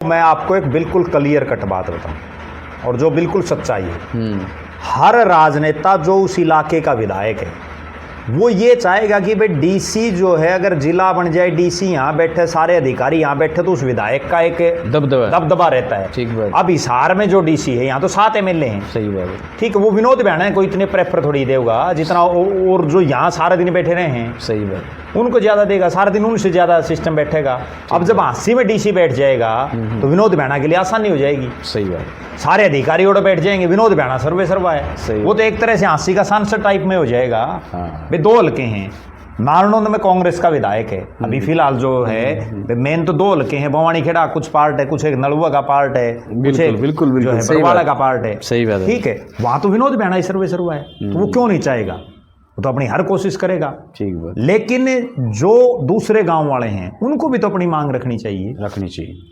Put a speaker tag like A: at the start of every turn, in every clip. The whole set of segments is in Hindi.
A: मैं आपको एक बिल्कुल क्लियर कट बात बताऊं और जो बिल्कुल सच्चाई है। हर राजनेता जो उस इलाके का विधायक है वो ये चाहेगा कि भाई डीसी जो है, अगर जिला बन जाए, डीसी यहाँ बैठे, सारे अधिकारी यहाँ बैठे, तो उस विधायक का एक दबदबा रहता है।
B: ठीक बात।
A: अब हिसार में जो डीसी है, यहाँ तो 7 एमएलए हैं।
B: सही बात है।
A: ठीक है, वो विनोद बैना है, कोई इतने प्रेफर थोड़ी देगा जितना और जो यहाँ सारा दिन बैठे रहे हैं।
B: सही बात।
A: उनको ज्यादा देगा, सारा दिन उनसे ज्यादा सिस्टम बैठेगा। अब जब 80 में डीसी बैठ जाएगा तो विनोद बैना के लिए आसानी हो जाएगी।
B: सही बात।
A: सारे अधिकारी उड़ बैठ जाएंगे, विनोद बैना सर्वे है। वो तो एक तरह से 80 का सांसद टाइप में हो जाएगा। वे 2 हल्के हैं। नारनौंद में कांग्रेस का विधायक है अभी फिलहाल जो है, मेन तो 2 हल्के हैं। बवानी खेड़ा कुछ पार्ट है, कुछ एक नलुआ का पार्ट है,
B: बिल्कुल
A: जो है बरवाला का पार्ट है।
B: सही बात है।
A: ठीक है, वहां तो विनोद बैना ही सर्वे है, तो वो क्यों नहीं चाहेगा? वो तो अपनी हर कोशिश करेगा।
B: ठीक बात।
A: लेकिन जो दूसरे गांव वाले हैं उनको भी तो अपनी मांग रखनी चाहिए।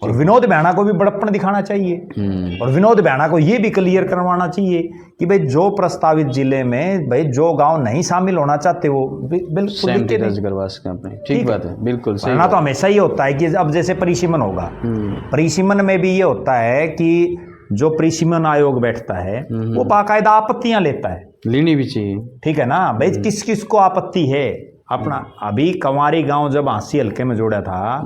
A: और विनोद बैना को भी बड़प्पन दिखाना चाहिए। और विनोद बैना को ये भी क्लियर करवाना चाहिए कि भाई जो प्रस्तावित जिले में भाई जो गांव नहीं शामिल होना चाहते वो बिल्कुल
B: करवा सकते हैं। ठीक बात है, बिल्कुल सही।
A: तो हमेशा ये होता है कि अब जैसे परिसीमन होगा, परिसीमन में भी ये होता है कि जो परिसीमन आयोग बैठता है वो बाकायदा आपत्तियां लेता है,
B: लेनी भी चाहिए। ठीक
A: है ना भाई, किस किस को आपत्ति है अपना। अभी कंवारी गांव जब 80 हल्के में जोड़ा था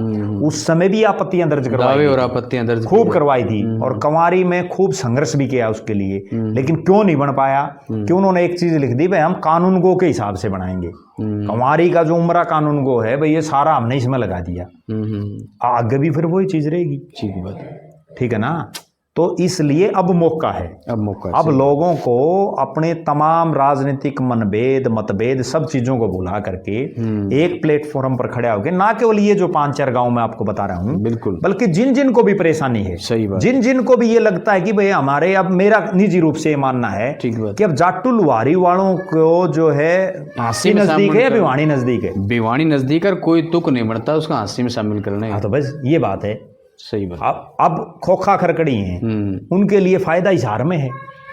A: उस समय भी आपत्तियां दर्ज करवाई
B: और आपत्तियां दर्ज
A: खूब करवाई थी, और कंवारी में खूब संघर्ष भी किया उसके लिए। लेकिन क्यों नहीं बन पाया? क्यों? उन्होंने एक चीज लिख दी, भाई हम कानून गो के हिसाब से बनाएंगे। कंवारी का जो उमरा कानून गो है भाई, ये सारा हमने इसमें लगा दिया। आगे भी फिर वही चीज रहेगी।
B: ठीक बात। ठीक
A: है ना? तो इसलिए अब मौका है, अब लोगों को अपने तमाम राजनीतिक मतभेद सब चीजों को भुला करके एक प्लेटफॉर्म पर खड़े होकर, ना केवल ये जो 5-4 गांव में आपको बता रहा हूं, बिल्कुल, बल्कि जिन जिन को भी परेशानी है, सही बात, जिन जिन को भी ये लगता है कि भाई हमारे, अब मेरा निजी रूप से मानना है कि अब जाटू लुहारी वालों को जो है हांसी नजदीक है या भिवानी नजदीक है?
B: भिवानी नजदीक है, कोई तुक नहीं बनता उसका हांसी में शामिल करना है।
A: तो बस ये बात है।
B: सही बात।
A: अब खोखा खरकड़ी हैं, उनके लिए फायदा हिसार में है।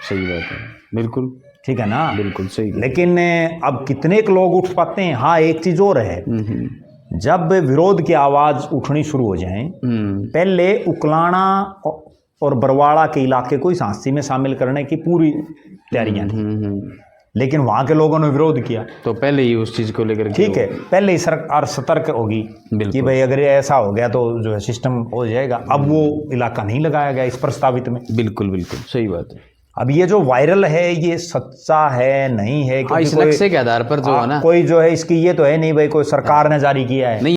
B: सही बात है, बिल्कुल। ठीक
A: है ना?
B: बिल्कुल सही।
A: लेकिन अब कितने लोग उठ पाते हैं? हाँ, एक चीज और है, जब विरोध की आवाज उठनी शुरू हो जाए, पहले उकलाना और बरवाड़ा के इलाके को इस हांसी में शामिल करने की पूरी तैयारियां थी, लेकिन वहां के लोगों ने विरोध किया।
B: तो पहले ही उस चीज को लेकर,
A: ठीक है, पहले ही सरकार सतर्क होगी कि भाई अगर ऐसा हो गया तो जो है सिस्टम हो जाएगा। अब वो इलाका नहीं लगाया गया इस प्रस्तावित में।
B: बिल्कुल बिल्कुल सही बात है।
A: अब ये जो वायरल है ये सच्चा है नहीं है,
B: इस नक्शे के आधार पर जो है ना,
A: कोई जो है इसकी ये तो है नहीं भाई कोई सरकार ने जारी किया है।